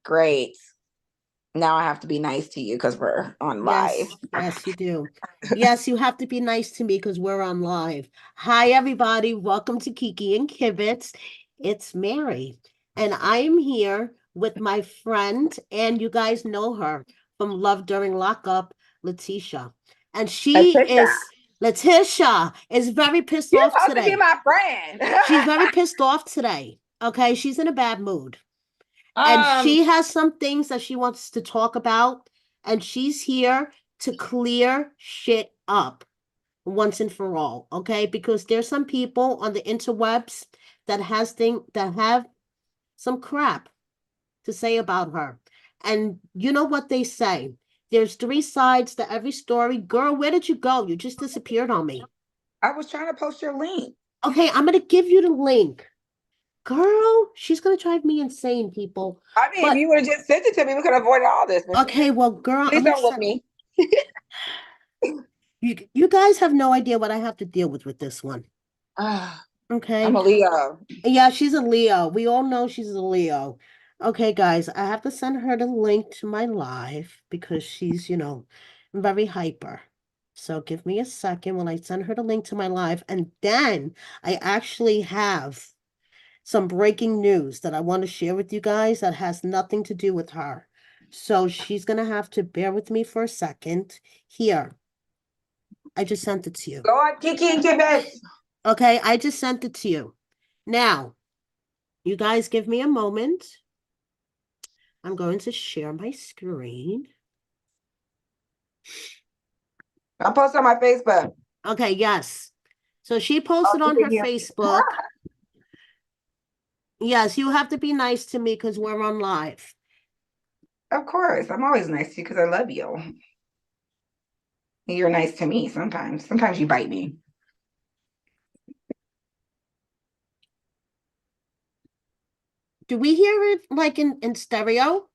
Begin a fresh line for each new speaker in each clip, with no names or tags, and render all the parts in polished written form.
Great. Now I have to be nice to you because we're on live.
Yes, yes, you do. Yes, you have to be nice to me because we're on live. Hi, everybody. Welcome to Kiki and Kibitz. It's Mary, and I am here with my friend, and you guys know her from Love During Lockup, LaTisha. And
LaTisha,
LaTisha is very pissed
you're
off
supposed to be
today.
my friend.
She's very pissed off today. Okay, she's in a bad mood. And
um,
she has some things that she wants to talk about, and she's here to clear shit up once and for all, okay? Because there's some people on the interwebs that have some crap to say about her. And you know what they say? There's three sides to every story. Girl, where did you go? You just disappeared on me.
I was trying to post your link.
Okay, I'm gonna give you the link. Girl, she's gonna drive me insane, people.
I mean, if
But
you would have just sent it to me, we could have avoided all this. But
okay, well, girl,
please
I'm
don't whoop
upset.
me.
You guys have no idea what I have to deal with this one.
I'm
Okay.
a Leo.
Yeah, she's a Leo. We all know she's a Leo. Okay, guys, I have to send her the link to my live because she's, very hyper. So give me a second when I send her the link to my live. And then I actually have some breaking news that I want to share with you guys that has nothing to do with her. So she's going to have to bear with me for a second. Here, I just sent it to you.
Go on, Kiki and Kibitz.
Okay, I just sent it to you. Now, you guys give me a moment. I'm going to share my screen.
I'll post on my Facebook.
Okay, yes. So she
Oh,
posted
you
on
can
her
hear.
Facebook. Yes, you have to be nice to me because we're on live.
Of course, I'm always nice to you because I love you. You're nice to me sometimes. Sometimes you bite me.
Do we hear it like in stereo?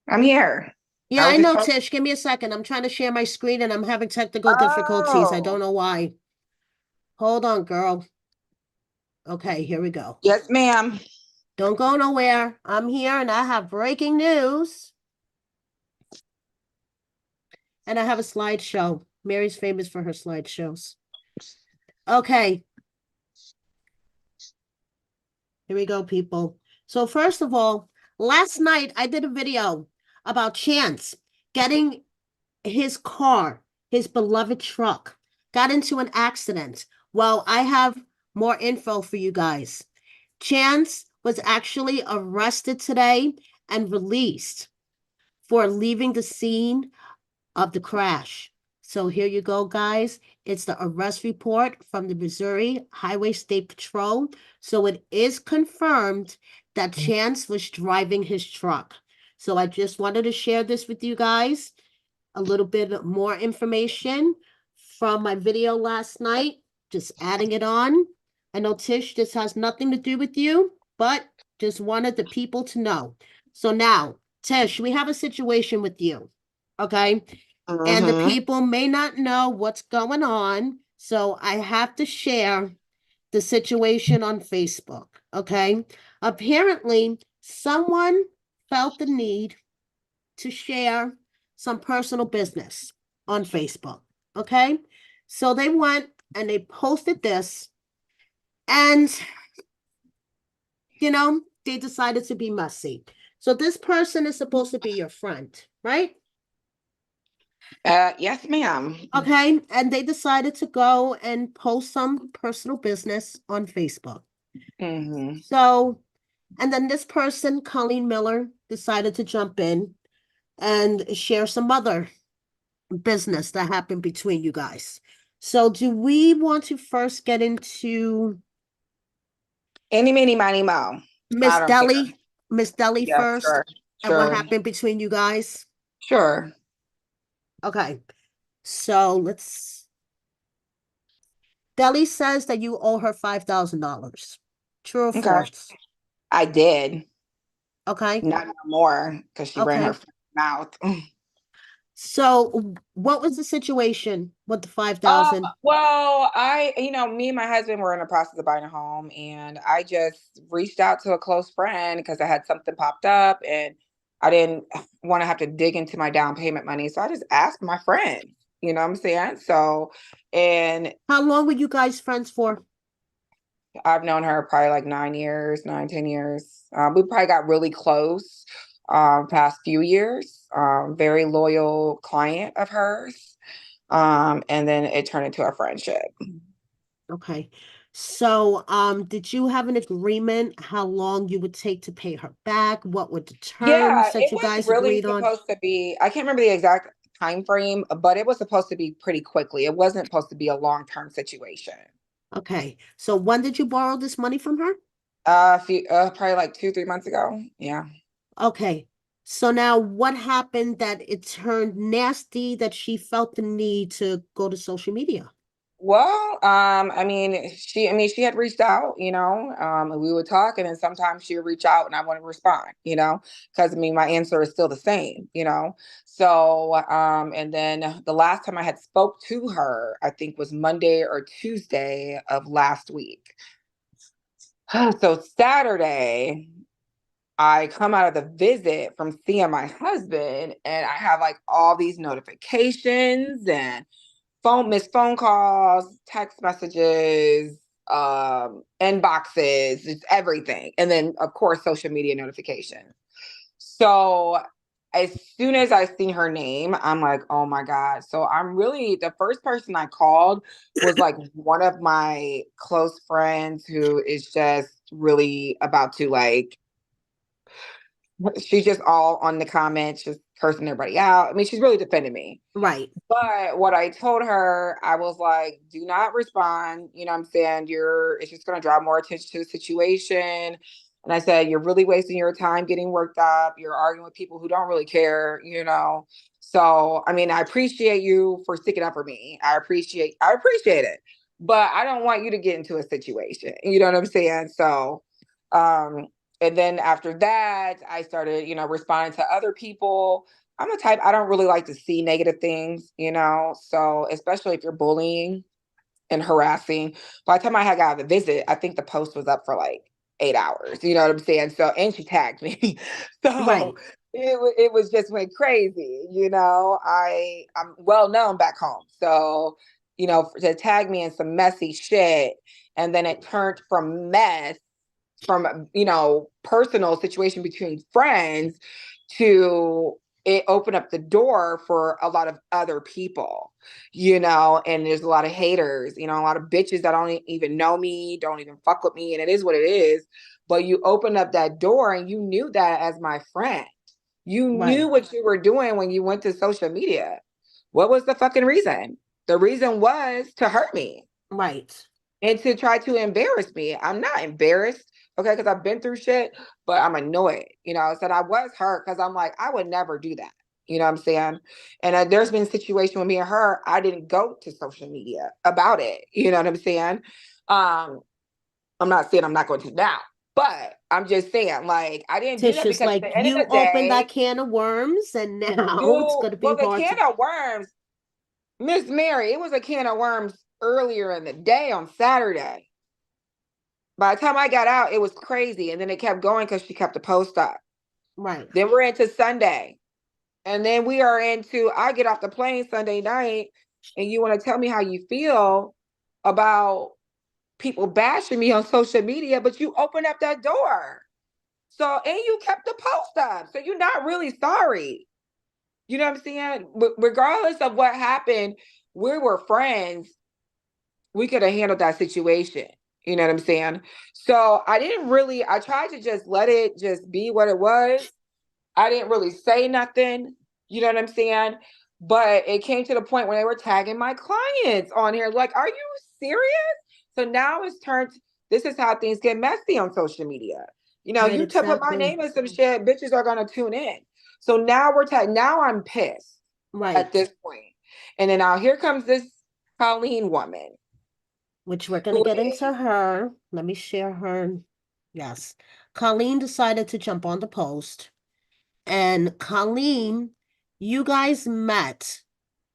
I'm here.
Yeah,
I
I
was just
know,
posting.
Tish. Give me a second. I'm trying to share my screen and I'm having technical difficulties. I
Oh,
don't know why. Hold on, girl. Okay, here we go.
yes, ma'am.
Don't go nowhere. I'm here and I have breaking news. And I have a slideshow. Mary's famous for her slideshows. Okay, here we go, people. So first of all, last night I did a video about Chance getting his car, his beloved truck, got into an accident. Well, I have more info for you guys. Chance was actually arrested today and released for leaving the scene of the crash. So here you go, guys. It's the arrest report from the Missouri Highway State Patrol. So it is confirmed that Chance was driving his truck. So I just wanted to share this with you guys. A little bit more information from my video last night. Just adding it on. I know, Tish, this has nothing to do with you, but just wanted the people to know. So now, Tish, we have a situation with you. Okay. And the
Mm-hmm.
people may not know what's going on. So I have to share the situation on Facebook. Okay. Apparently, someone felt the need to share some personal business on Facebook. Okay. So they went and they posted this, and, they decided to be messy. So this person is supposed to be your friend, right?
Yes, ma'am.
Okay. And they decided to go and post some personal business on Facebook.
Mm-hmm.
So, and then this person, Colleen Miller, decided to jump in and share some other business that happened between you guys. So, do we want to first get into
Any, mini, miny, mo. I
Miss
don't care.
Deli, Miss Deli
Yes,
first,
sure.
and what
Sure.
happened between you guys?
Sure.
Okay, so let's. Deli says that you owe her $5,000. True or
Okay.
false?
I did.
Okay,
Not no more because she ran
okay.
her mouth.
So what was the situation with the
Um,
5,000?
well, me and my husband were in the process of buying a home, and I just reached out to a close friend because I had something popped up and I didn't want to have to dig into my down payment money. So I just asked my friend, you know what I'm saying? So, and
How long were you guys friends for?
I've known her probably like 9 years, 9, 10 years. We probably got really close past few years. Very loyal client of hers. And then it turned into a friendship.
Okay. So, did you have an agreement how long you would take to pay her back? What were the
Yeah,
terms that
it
you
was
guys
really
agreed on?
supposed to be, I can't remember the exact time frame, but it was supposed to be pretty quickly. It wasn't supposed to be a long-term situation.
Okay. So when did you borrow this money from her?
Probably like 2, 3 months ago. Yeah.
Okay. So now what happened that it turned nasty that she felt the need to go to social media?
Well, she had reached out, and we would talk, and then sometimes she would reach out and I wouldn't respond, because my answer is still the same, So, and then the last time I had spoke to her, I think was Monday or Tuesday of last week. So Saturday, I come out of the visit from seeing my husband, and I have like all these notifications and missed phone calls, text messages, inboxes, just everything. And then of course social media notifications. So as soon as I seen her name, I'm like, oh my God. So I'm really the first person I called was like one of my close friends who is just really about to like she's just all on the comments, just cursing everybody out. I mean, she's really defending me.
Right.
But what I told her, I was like, do not respond. You know what I'm saying? It's just going to draw more attention to the situation. And I said, you're really wasting your time getting worked up. You're arguing with people who don't really care. So, I mean, I appreciate you for sticking up for me. I appreciate it. But I don't want you to get into a situation. You know what I'm saying? So, um, and then after that, I started, responding to other people. I'm a type, I don't really like to see negative things. So especially if you're bullying and harassing. By the time I had got the visit, I think the post was up for like 8 hours. You know what I'm saying? So, and she tagged me. So
Right.
it was just went crazy. I'm well known back home. So, to tag me in some messy shit. And then it turned from personal situation between friends to it opened up the door for a lot of other people, and there's a lot of haters, a lot of bitches that don't even know me, don't even fuck with me, and it is what it is. But you opened up that door and you knew that as my friend. You knew
Right.
what you were doing when you went to social media. What was the fucking reason? The reason was to hurt me
Right.
and to try to embarrass me. I'm not embarrassed, okay, because I've been through shit, but I'm annoyed. So I was hurt because I'm like, I would never do that. You know what I'm saying? And there's been a situation with me and her. I didn't go to social media about it. You know what I'm saying? Um, I'm not saying I'm not going to now, but I'm just saying, like, I didn't do that
Tisha's
because at
like,
the end of
you
the
opened that
day,
can of worms, and now it's
you
going to be
well, the
hard
can
to.
of worms, Miss Mary, it was a can of worms earlier in the day on Saturday. By the time I got out, it was crazy. And then it kept going because she kept the post up.
Right.
Then we're into Sunday. And then I get off the plane Sunday night, and you want to tell me how you feel about people bashing me on social media, but you opened up that door. So, and you kept the post up. So you're not really sorry. You know what I'm saying? But regardless of what happened, we were friends. We could have handled that situation. You know what I'm saying? So I tried to just let it just be what it was. I didn't really say nothing. You know what I'm saying? But it came to the point where they were tagging my clients on here. Like, are you serious? So now this is how things get messy on social media.
Right.
You to put my
Exactly.
name in some shit, bitches are gonna tune in. So now now I'm pissed
Right.
at this point. And then now here comes this Colleen woman
Which we're going to
who
get
is
into her. Let me share her. Yes. Colleen decided to jump on the post, and Colleen you guys met.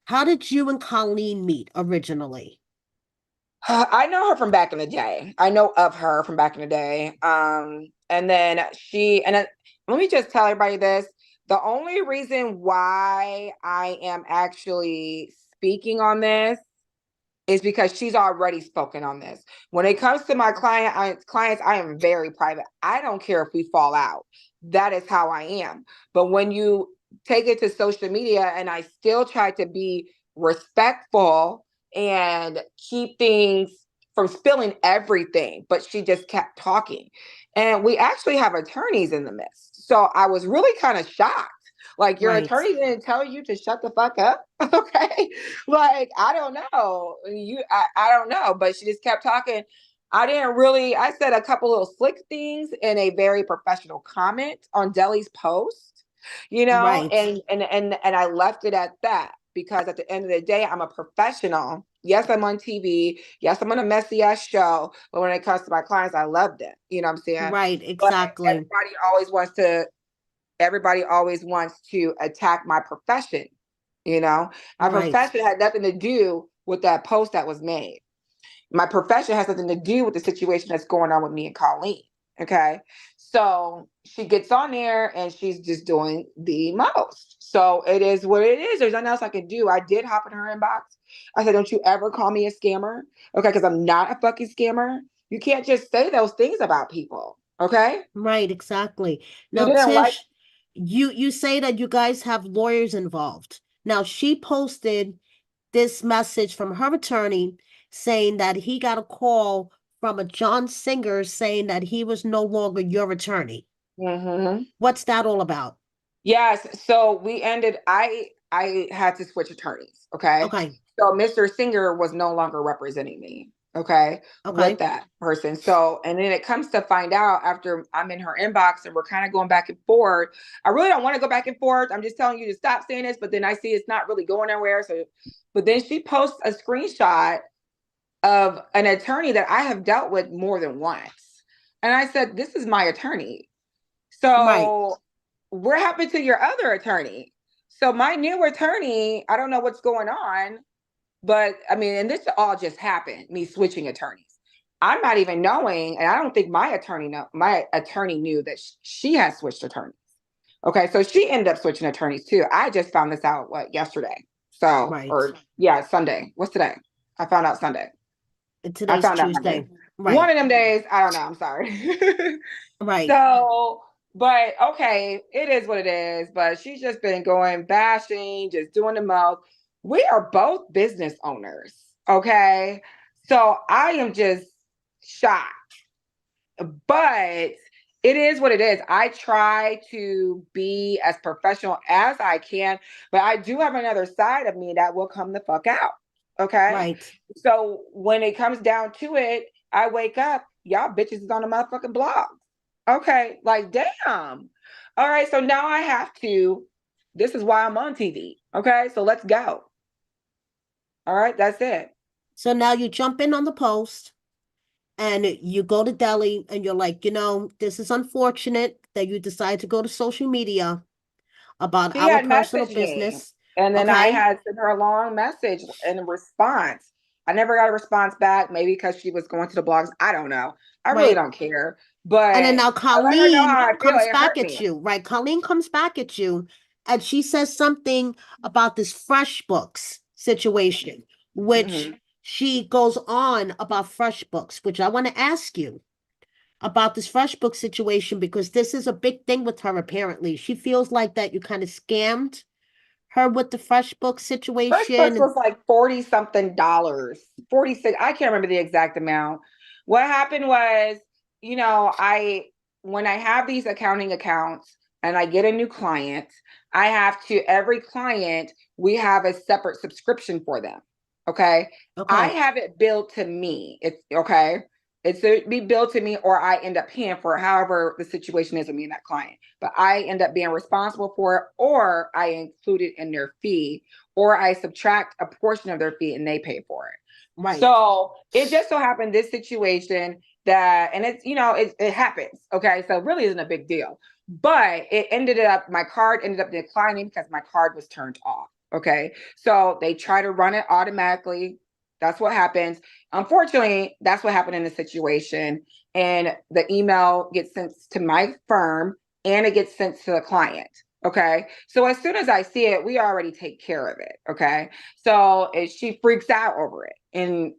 How did you and Colleen meet originally?
I know her from back in the day. I know of her from back in the day. And then let me just tell everybody this. The only reason why I am actually speaking on this is because she's already spoken on this. When it comes to my clients, I am very private. I don't care if we fall out. That is how I am. But when you take it to social media, and I still try to be respectful and keep things from spilling everything, but she just kept talking. And we actually have attorneys in the midst. So I was really kind of shocked. Like, your
Right,
attorney didn't tell you to shut the fuck up. Okay. Like, I don't know. I don't know, but she just kept talking. I said a couple little slick things in a very professional comment on Deli's post,
right,
and I left it at that, because at the end of the day, I'm a professional. Yes, I'm on TV. Yes, I'm on a messy ass show. But when it comes to my clients, I love them. You know what I'm saying?
right,
But
exactly.
everybody always wants to attack my profession. You know, my
Right,
profession had nothing to do with that post that was made. My profession has nothing to do with the situation that's going on with me and Colleen. Okay. So she gets on there and she's just doing the most. So it is what it is. There's nothing else I can do. I did hop in her inbox. I said, don't you ever call me a scammer. Okay. Because I'm not a fucking scammer. You can't just say those things about people. Okay.
right, exactly.
You
Now,
didn't like.
Tish, you say that you guys have lawyers involved. Now, she posted this message from her attorney saying that he got a call from a John Singer saying that he was no longer your attorney.
Mm-hmm.
What's that all about?
Yes. So we ended, I had to switch attorneys. Okay.
Okay,
So Mr. Singer was no longer representing me. Okay. With
okay,
that person. So, and then it comes to find out after I'm in her inbox and we're kind of going back and forth. I really don't want to go back and forth. I'm just telling you to stop saying this, but then I see it's not really going anywhere. So, but then she posts a screenshot of an attorney that I have dealt with more than once. And I said, this is my attorney.
right,
So what happened to your other attorney? So my new attorney, I don't know what's going on, but I mean, and this all just happened, me switching attorneys. I'm not even knowing, and I don't think my attorney knew that she had switched attorneys. Okay, so she ended up switching attorneys too. I just found this out yesterday. So,
right.
or yeah, Sunday. What's today? I found out Sunday.
And
I
today's
found out Monday.
Tuesday.
One
Right,
of them days, I don't know. I'm sorry.
right,
So, but okay, it is what it is. But she's just been going bashing, just doing the most. We are both business owners. Okay. So I am just shocked. But it is what it is. I try to be as professional as I can, but I do have another side of me that will come the fuck out. Okay.
right.
So when it comes down to it, I wake up, y'all bitches is on the motherfucking blog. Okay. Like, damn. All right. So now I have to, this is why I'm on TV. Okay. So let's go. All right. That's it.
So now you jump in on the post and you go to Delhi and you're like, this is unfortunate that you decide to go to social media about
She
our
had
personal
messaged me,
business.
and then I
Okay.
had sent her a long message in response. I never got a response back, maybe because she was going to the blogs. I don't know. I really
Right.
don't care. But
And then
I
now
let her know
Colleen
how I feel.
comes
It
back
hurt
at
me.
you, right? Colleen comes back at you and she says something about this Fresh Books situation, which
Hmm.
she goes on about Fresh Books, which I want to ask you about this Fresh Book situation because this is a big thing with her apparently. She feels like that you kind of scammed her with the Fresh Book
Fresh Books
situation.
was like 40 something dollars, 46. I can't remember the exact amount. What happened was, when I have these accounting accounts and I get a new client, I have to, every client, we have a separate subscription for them. Okay. I
Okay.
have it billed to me. It's okay. It's to be billed to me, or I end up paying for it, however the situation is with me and that client. But I end up being responsible for it, or I include it in their fee, or I subtract a portion of their fee and they pay for it.
Right.
So it just so happened this situation, that, and it's, it happens. Okay. So it really isn't a big deal. But my card ended up declining because my card was turned off. Okay. So they try to run it automatically. That's what happens. Unfortunately, that's what happened in the situation. And the email gets sent to my firm and it gets sent to the client. Okay. So as soon as I see it, we already take care of it. Okay. So she freaks out over it. And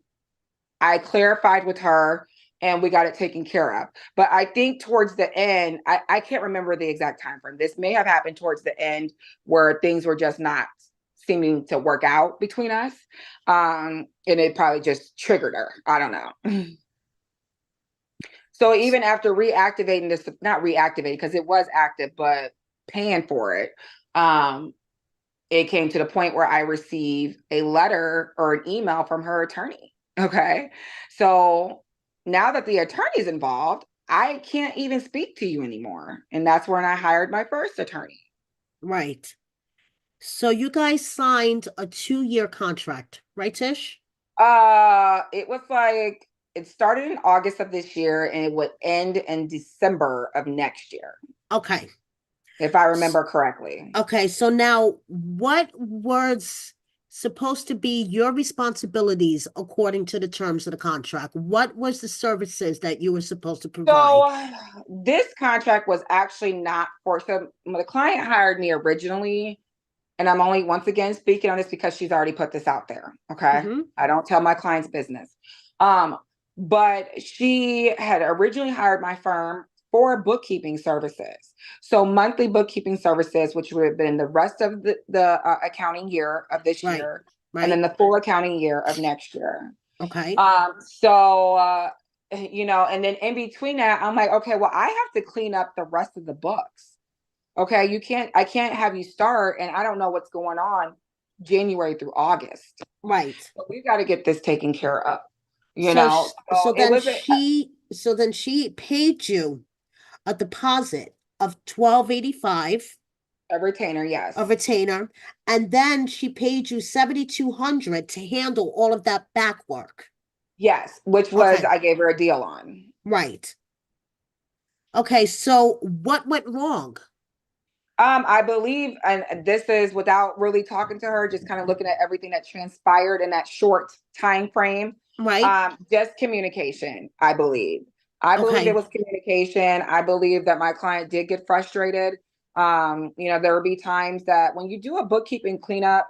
I clarified with her and we got it taken care of. But I think towards the end, I can't remember the exact time frame. This may have happened towards the end where things were just not seeming to work out between us. And it probably just triggered her. I don't know. So even after reactivating this, not reactivating because it was active, but paying for it, it came to the point where I received a letter or an email from her attorney. Okay. So now that the attorney's involved, I can't even speak to you anymore. And that's when I hired my first attorney.
Right. So you guys signed a 2-year contract, right, Tish?
It was like it started in August of this year and it would end in December of next year,
Okay.
if I remember correctly.
Okay, so now what was supposed to be your responsibilities according to the terms of the contract? What was the services that you were supposed to provide?
So this contract was actually not for, so the client hired me originally, and I'm only once again speaking on this because she's already put this out there. Okay.
Mm-hmm.
I don't tell my clients business. Um, but she had originally hired my firm for bookkeeping services. So monthly bookkeeping services, which would have been the rest of the accounting year of this
Right,
year, and then
right.
the full accounting year of next year.
Okay,
So and then in between that, I'm like, okay, well, I have to clean up the rest of the books. Okay, I can't have you start and I don't know what's going on January through August.
right.
So we got to get this taken care of.
So
So it was
so then she paid you a deposit of 1285,
a retainer, yes.
a retainer, and then she paid you 7200 to handle all of that back work.
Yes, which was
Okay,
I gave her a deal on.
right. Okay, so what went wrong?
I believe, and this is without really talking to her, just kind of looking at everything that transpired in that short time frame.
Right?
Just communication, I believe. I believe it
Okay,
was communication. I believe that my client did get frustrated. There will be times that when you do a bookkeeping cleanup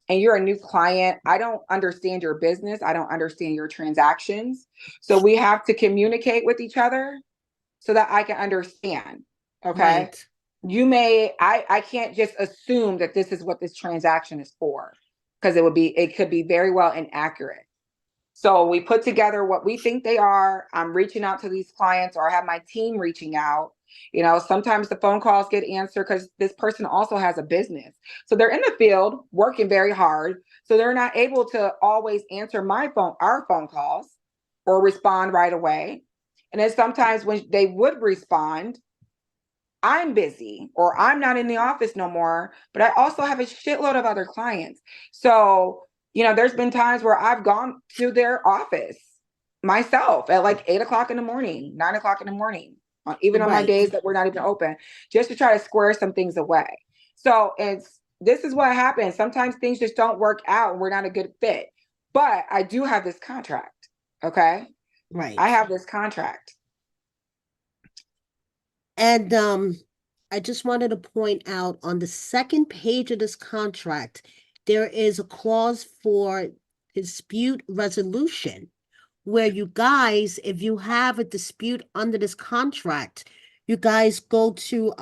and you're a new client, I don't understand your business. I don't understand your transactions. So we have to communicate with each other so that I can understand. Okay.
right,
I can't just assume that this is what this transaction is for because it could be very well inaccurate. So we put together what we think they are. I'm reaching out to these clients or I have my team reaching out. Sometimes the phone calls get answered because this person also has a business. So they're in the field working very hard. So they're not able to always answer our phone calls or respond right away. And then sometimes when they would respond, I'm busy or I'm not in the office no more, but I also have a shitload of other clients. So, there's been times where I've gone to their office myself at like 8 o'clock in the morning, 9 o'clock in the morning, even on my
right,
days that we're not even open, just to try to square some things away. So this is what happens. Sometimes things just don't work out and we're not a good fit. But I do have this contract. Okay. I
right.
have this contract.
And I just wanted to point out on the second page of this contract, there is a clause for dispute resolution where you guys, if you have a dispute under this contract, you guys go to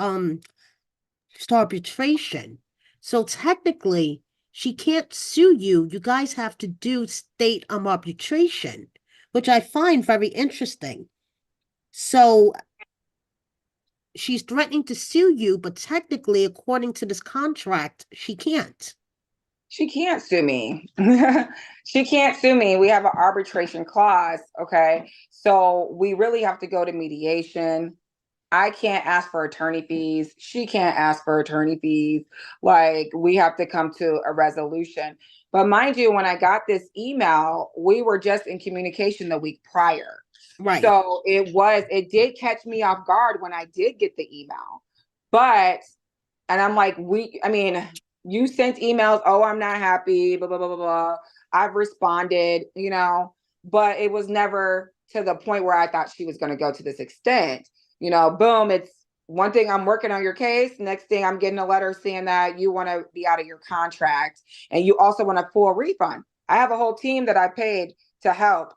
arbitration. So technically, she can't sue you. You guys have to do state arbitration, which I find very interesting. So she's threatening to sue you, but technically, according to this contract, she can't.
She can't sue me. She can't sue me. We have an arbitration clause. Okay. So we really have to go to mediation. I can't ask for attorney fees. She can't ask for attorney fees. Like, we have to come to a resolution. But mind you, when I got this email, we were just in communication the week prior.
Right.
So it did catch me off guard when I did get the email. But, and I'm like, I mean, you sent emails, oh, I'm not happy, blah, blah, blah, blah, blah. I've responded, but it was never to the point where I thought she was going to go to this extent. Boom, it's one thing, I'm working on your case. Next thing, I'm getting a letter saying that you want to be out of your contract and you also want a full refund. I have a whole team that I paid to help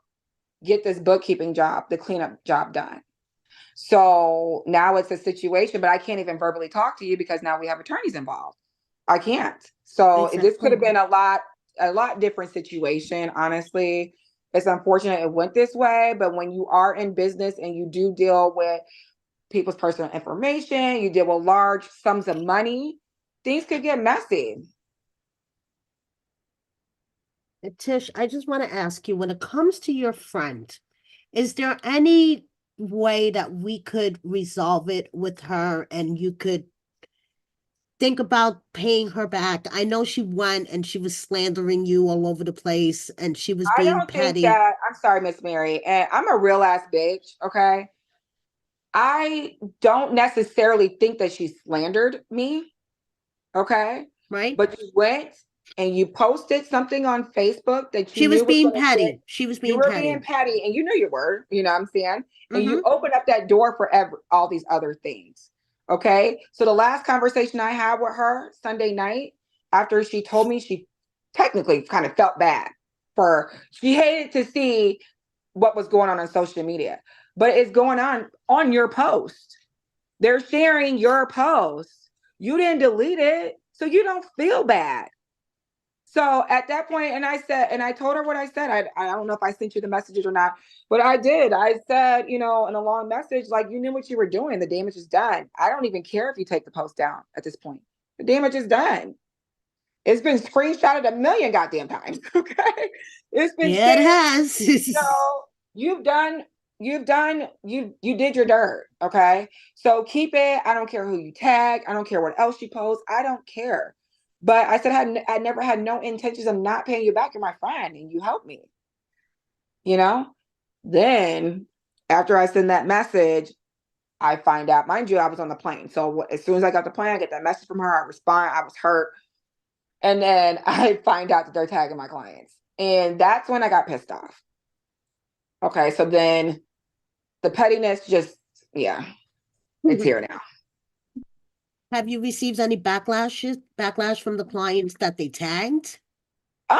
get this bookkeeping job, the cleanup job done. So now it's a situation, but I can't even verbally talk to you because now we have attorneys involved. I can't. So this could
Exactly.
have been a lot different situation, honestly. It's unfortunate it went this way, but when you are in business and you do deal with people's personal information, you deal with large sums of money, things could get messy.
Tish, I just want to ask you, when it comes to your friend, is there any way that we could resolve it with her and you could think about paying her back? I know she went and she was slandering you all over the place and she was
I
being
don't think
petty,
that, I'm sorry, Miss Mary, and I'm a real ass bitch, okay? I don't necessarily think that she slandered me, okay?
right?
But you went and you posted something on Facebook that you
She was
knew was
being
going to get,
petty. She was
you
being
were being
petty.
petty and you knew you were, you know what I'm saying? And you
Mm-hmm.
opened up that door for all these other things, okay? So the last conversation I had with her Sunday night, after she told me she technically kind of felt bad she hated to see what was going on social media, but it's going on your post. They're sharing your post. You didn't delete it, so you don't feel bad. So at that point, and I told her what I said. I don't know if I sent you the messages or not, but I did. I said, in a long message, like, you knew what you were doing. The damage is done. I don't even care if you take the post down at this point. The damage is done. It's been screenshotted a million goddamn times. Okay. It's been
Yeah, it
shared.
has.
So you did your dirt. Okay. So keep it. I don't care who you tag. I don't care what else you post. I don't care. But I said I never had no intentions of not paying you back. You're my friend and you helped me, you know? Then after I send that message, I find out, mind you, I was on the plane. So as soon as I got the plane, I get that message from her. I respond. I was hurt. And then I find out that they're tagging my clients. And that's when I got pissed off. Okay. So then the pettiness just, yeah, it's here now.
Have you received any backlash from the clients that they tagged?
Um,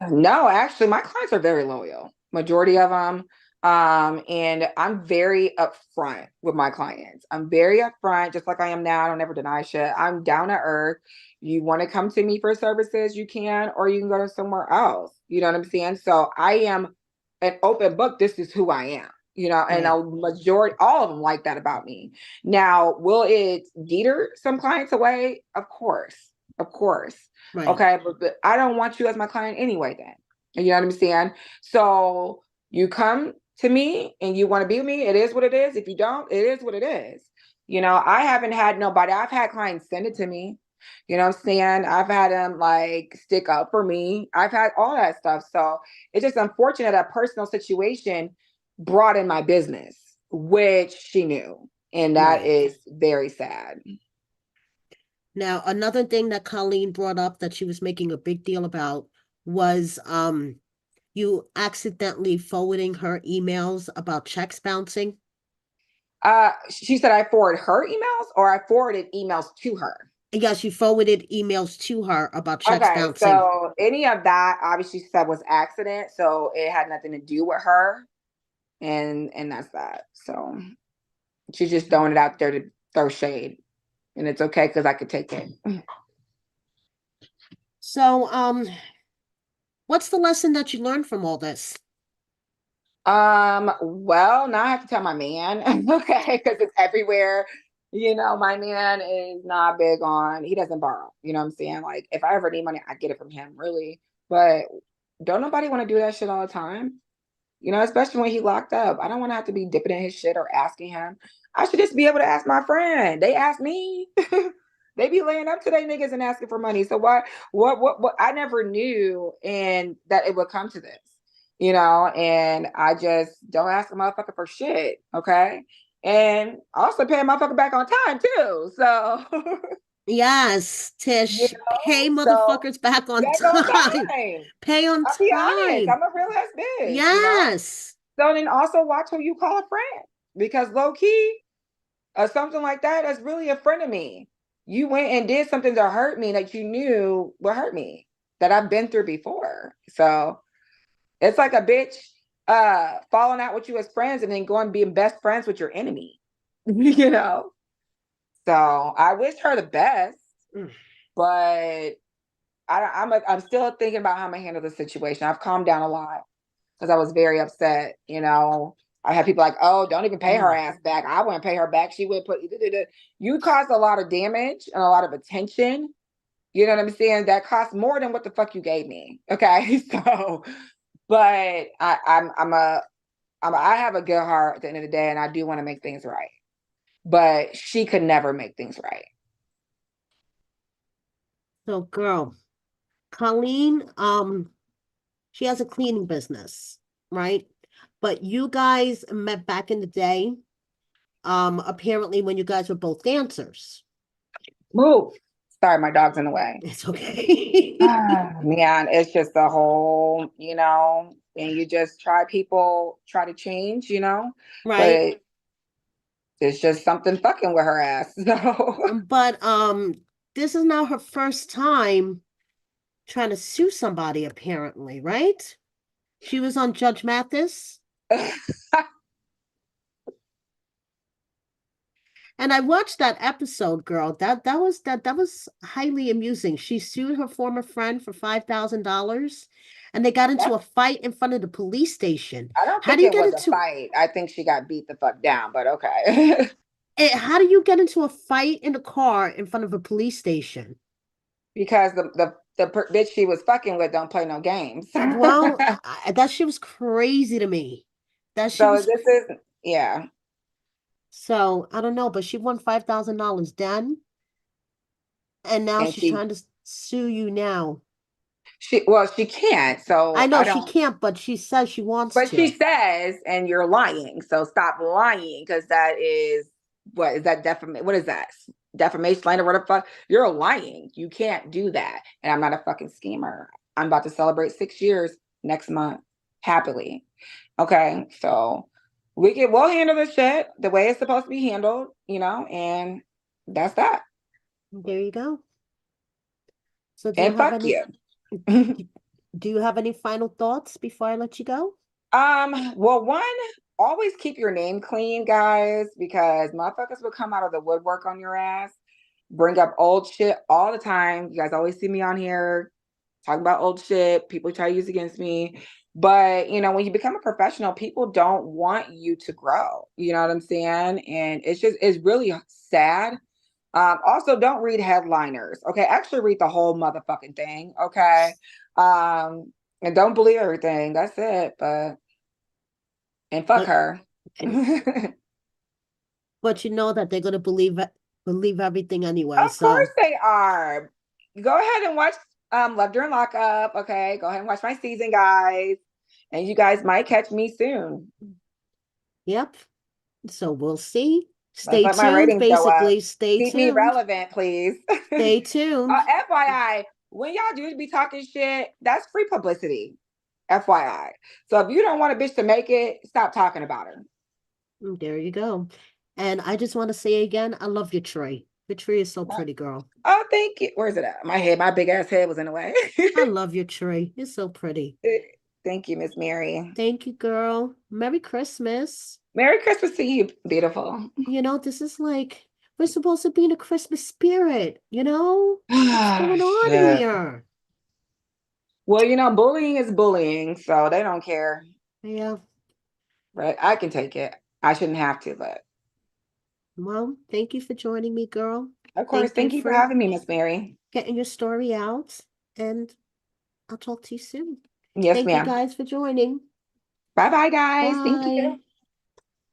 no, actually, my clients are very loyal, majority of them. And I'm very upfront with my clients. I'm very upfront, just like I am now. I don't ever deny shit. I'm down to earth. You want to come to me for services, you can, or you can go to somewhere else. You know what I'm saying? So I am an open book. This is who I am. And
Right,
all of them like that about me. Now, will it deter some clients away? Of course. Of course.
right.
Okay. But I don't want you as my client anyway, then. You know what I'm saying? So you come to me and you want to be with me, it is what it is. If you don't, it is what it is. I haven't had nobody, I've had clients send it to me. You know what I'm saying? I've had them like stick up for me. I've had all that stuff. So it's just unfortunate that personal situation brought in my business, which she knew. And that
Right.
is very sad.
Now, another thing that Colleen brought up that she was making a big deal about was you accidentally forwarding her emails about checks bouncing.
She said I forwarded her emails or I forwarded emails to her.
Yes, you forwarded emails to her about checks
Okay,
bouncing.
so any of that obviously said was accident, so it had nothing to do with her, and that's that. So she's just throwing it out there to throw shade, and it's okay because I could take it.
So, what's the lesson that you learned from all this?
Well, now I have to tell my man, okay, because it's everywhere. My man is not big on, he doesn't borrow. You know what I'm saying? Like, if I ever need money, I get it from him, really. But don't nobody want to do that shit all the time. Especially when he locked up. I don't want to have to be dipping in his shit or asking him. I should just be able to ask my friend. They ask me. They be laying up to their niggas and asking for money. So what I never knew and that it would come to this. and I just don't ask a motherfucker for shit, okay? And also pay a motherfucker back on time too. So,
Yes, Tish, pay
so
motherfuckers back on
back on
time.
time.
Pay on
I'll be honest,
time.
I'm a real ass bitch.
Yes.
So then also watch who you call a friend because low key, something like that is really a friend of me. You went and did something to hurt me that you knew would hurt me that I've been through before. So it's like a bitch falling out with you as friends and then going being best friends with your enemy. you know. So I wish her the best,
Mm.
but I'm still thinking about how I'm gonna handle the situation. I've calmed down a lot because I was very upset. I had people like, "Oh, don't even pay her
Mm.
ass back. I wouldn't pay her back. She would put you caused a lot of damage and a lot of attention. You know what I'm saying? That cost more than what the fuck you gave me. Okay, so, but I have a good heart at the end of the day, and I do want to make things right. But she could never make things right.
So, girl, Colleen, she has a cleaning business, right? But you guys met back in the day, apparently when you guys were both dancers.
Move. Sorry, my dog's in the way.
It's okay.
Man, it's just the whole, and you just try to change,
Right?
but it's just something fucking with her ass. So
But this is now her first time trying to sue somebody, apparently, right? She was on Judge Mathis. And I watched that episode, girl. That was highly amusing. She sued her former friend for $5,000 and they got into a fight in front of the police station.
I don't
How
think
do you
it
get
was a
into
fight. I think she got beat the fuck down, but okay.
it? How do you get into a fight in a car in front of a police station?
Because the bitch she was fucking with don't play no games.
Well, that shit was crazy to me. That shit
So
was
this is yeah.
so I don't know, but she won $5,000 then, and now
And
she's trying to sue you now.
she can't.
I
So
know
I
she
don't.
can't, but she says she wants
But she
to.
says, and you're lying. So stop lying because that is what is that defamation? What is that? Defamation, slander, what the fuck? You're lying. You can't do that. And I'm not a fucking schemer. I'm about to celebrate 6 years next month happily. Okay, so we'll handle this shit the way it's supposed to be handled, and that's that.
There you go. So
And fuck you.
do you have any final thoughts before I let you go?
Well, one, always keep your name clean, guys, because motherfuckers will come out of the woodwork on your ass, bring up old shit all the time. You guys always see me on here talking about old shit. People try to use against me. But when you become a professional, people don't want you to grow. You know what I'm saying? And it's really sad. Also, don't read headliners. Okay, actually read the whole motherfucking thing. Okay, and don't believe everything. That's it. And fuck
But
her.
but you know that they're gonna believe everything anyway.
Of course
So
they are. Go ahead and watch Love During Lockup. Okay, go ahead and watch my season, guys. And you guys might catch me soon.
yep. So we'll see.
Let's
Stay
let my
tuned,
ratings go up.
basically. Stay
Keep me
tuned.
relevant, please.
Stay tuned.
FYI, when y'all do be talking shit, that's free publicity. FYI. So if you don't want a bitch to make it, stop talking about her.
There you go. And I just want to say again, I love your tree. Your tree is so pretty, girl.
Oh, thank you. Where's it at? My big ass head was in the way.
I love your tree. It's so pretty.
Thank you, Miss Mary.
Thank you, girl. Merry Christmas.
Merry Christmas to you, beautiful.
This is like we're supposed to be in a Christmas spirit, What's
Ah,
going on
shit.
here?
Well, bullying is bullying, so they don't care.
Yeah.
But I can take it. I shouldn't have to, but
Well, thank you for joining me, girl.
of course,
Thank you
thank you for
for
having me, Miss Mary.
getting your story out, and I'll talk to you soon.
Yes,
Thank you
ma'am.
guys for joining.
Bye bye, guys. Thank you.
Bye.